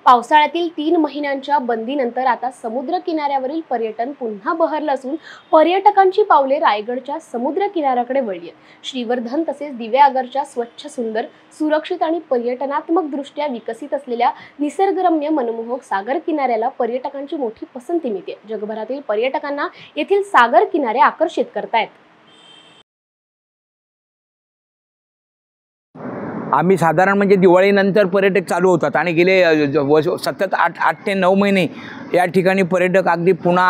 पावसाळ्यातील 3 महिन्यांच्या बंदीनंतर आता समुद्र किनाऱ्यावरील पर्यटन पुन्हा बहरलं असून पर्यटकांची पावले रायगडच्या समुद्र किनाऱ्याकडे वळली आहेत। श्रीवर्धन तसेच दिवेआगरच्या स्वच्छ, सुंदर, सुरक्षित आणि पर्यटनात्मक दृष्ट्या विकसित असलेल्या निसर्गरम्य मनमोहक सागर किनाऱ्याला पर्यटकांची मोठी पसंती मिळते। जगभरातील पर्यटकांना येथील सागर किनारे आकर्षित करतायत। आम्ही साधारण म्हणजे दिवाळीनंतर पर्यटक चालू होतात आणि गेले सतत 8 ते 9 महिने या ठिकाणी पर्यटक अगदी पुणे,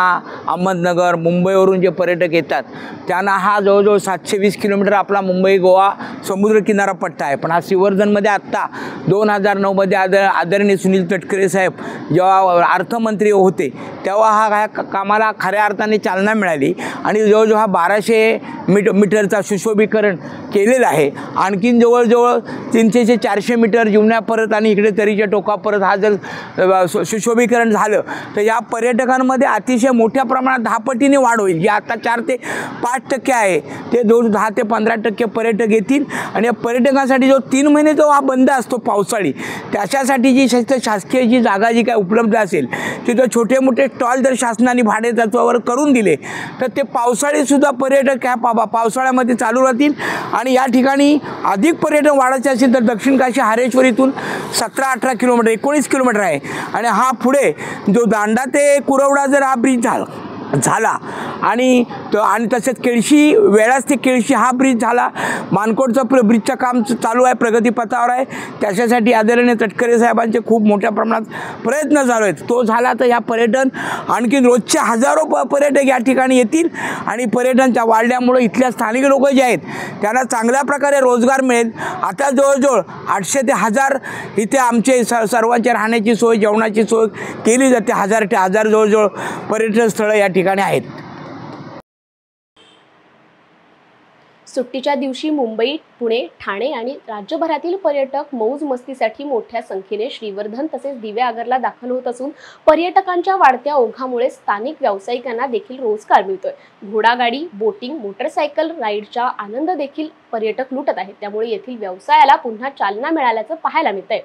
अहमदनगर, मुंबईवरून जे पर्यटक येतात त्यांना हा जवळजवळ 720 किलोमीटर आपला मुंबई गोवा समुद्र किनारा पट्टा आहे। पण हा श्रीवर्धनमध्ये आत्ता 2009मध्ये आदरणीय सुनील तटकरे साहेब जेव्हा अर्थमंत्री होते तेव्हा हा कामाला खऱ्या अर्थाने चालना मिळाली आणि जवळजवळ हा 1200 मीटरचा सुशोभीकरण केलेलं आहे। आणखीन जवळजवळ 300 ते 400 मीटर जुन्या परत आणि इकडे तरीच्या टोका परत हा जर सुशोभीकरण झालं तर या पर्यटकांमध्ये अतिशय मोठ्या प्रमाणात 10 पटीने वाढ होईल। जे आता 4 ते 5% आहे ते 10 ते 15% पर्यटक येतील आणि या पर्यटकांसाठी जो 3 महिने जो हा बंद असतो पावसाळी त्याच्यासाठी जी शासकीय जी जागा जी काय उपलब्ध असेल तिथं छोटे मोठे स्टॉल जर शासनाने भाडे तत्वावर करून दिले तर ते पावसाळीसुद्धा पर्यटक ह्या पावसाळ्यामध्ये चालू राहतील आणि या ठिकाणी अधिक पर्यटन वाढायचे असेल तर दक्षिण काशी हरेश्वरीतून 17-18 किलोमीटर 19 किलोमीटर आहे आणि हा पुढे जो दांडा ते कुरवडा जर हा ब्रिज झाला आणि तसेच केळशी वेळाच ते केळशी हा ब्रिज झाला, मानकोटचं ब्रिजचं काम चालू आहे, प्रगतीपथावर आहे। त्याच्यासाठी आदरणीय तटकरे साहेबांचे खूप मोठ्या प्रमाणात प्रयत्न चालू आहेत। तो झाला तर या पर्यटन आणखी रोजचे हजारो पर्यटक या ठिकाणी येतील आणि पर्यटनच्या वाढल्यामुळे इथल्या स्थानिक लोक जे आहेत त्यांना चांगल्या प्रकारे रोजगार मिळेल। आता जवळजवळ 800 ते 1000 इथे आमचे सर्वांच्या राहण्याची सोय, जेवणाची सोय केली जाते। 1000 ते 1000 जवळजवळ पर्यटन स्थळं या ठिकाणी आहेत। सुट्टीच्या दिवशी मुंबई, पुणे, ठाणे आणि राज्यभरातील पर्यटक मौज मस्तीसाठी मोठ्या संख्येने श्रीवर्धन तसेच दिवेआगरला दाखल होत असून पर्यटकांच्या वाढत्या ओघामुळे स्थानिक व्यावसायिकांना देखील रोजगार मिळतोय। घोडागाडी, बोटिंग, मोटरसायकल राईडचा आनंद देखील पर्यटक लुटत आहेत। त्यामुळे येथील व्यवसायाला पुन्हा चालना मिळाल्याचं पाहायला मिळतंय।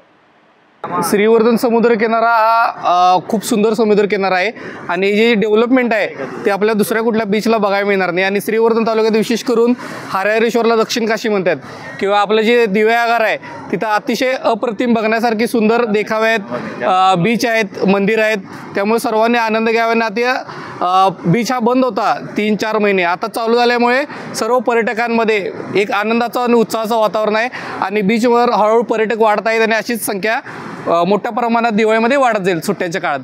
श्रीवर्धन समुद्र किनारा हा खूप सुंदर समुद्र किनारा आहे आणि जी डेव्हलपमेंट आहे ते आपल्या दुसऱ्या कुठल्या बीचला बघायला मिळणार नाही। आणि श्रीवर्धन तालुक्यात विशेष करून हरेश्वरला दक्षिण काशी म्हणतात किंवा आपलं जे दिवेआगर आहे तिथं अतिशय अप्रतिम बघण्यासारखी सुंदर देखावे आहेत, बीच आहेत, मंदिर आहेत। त्यामुळे सर्वांनी आनंद घ्यावा ना। ते बीच हा बंद होता 3-4 महिने, आता चालू झाल्यामुळे सर्व पर्यटकांमध्ये एक आनंदाचं आणि उत्साहाचं वातावरण आहे आणि बीचवर हळूहळू पर्यटक वाढत आहेत आणि अशीच संख्या मोठ्या प्रमाणात दिवाळीमध्ये वाढत जाईल सुट्ट्यांच्या काळात।